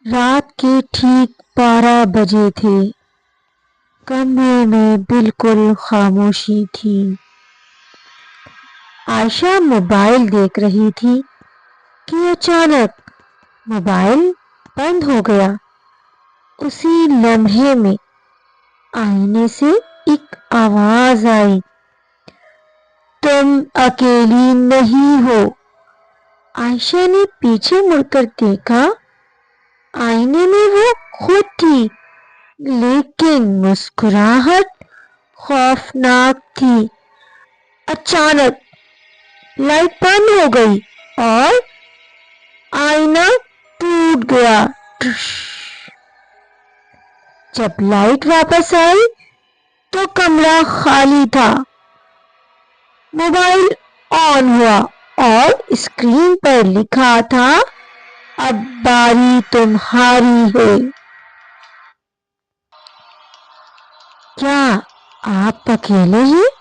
رات کے ٹھیک 12 بجے تھے۔ کمرے میں بالکل خاموشی تھی۔ عائشہ موبائل دیکھ رہی تھی کہ اچانک موبائل بند ہو گیا۔ اسی لمحے میں آئینے سے ایک آواز آئی، تم اکیلی نہیں ہو۔ عائشہ نے پیچھے مڑ کر دیکھا، آئینے میں وہ خود تھی، لیکن مسکراہٹ خوفناک تھی۔ اچانک لائٹ بند ہو گئی اور آئینہ ٹوٹ گیا۔ جب لائٹ واپس آئی تو کمرہ خالی تھا۔ موبائل آن ہوا اور اسکرین پر لکھا تھا، اب باری تمہاری ہے۔ کیا آپ اکیلے ہیں؟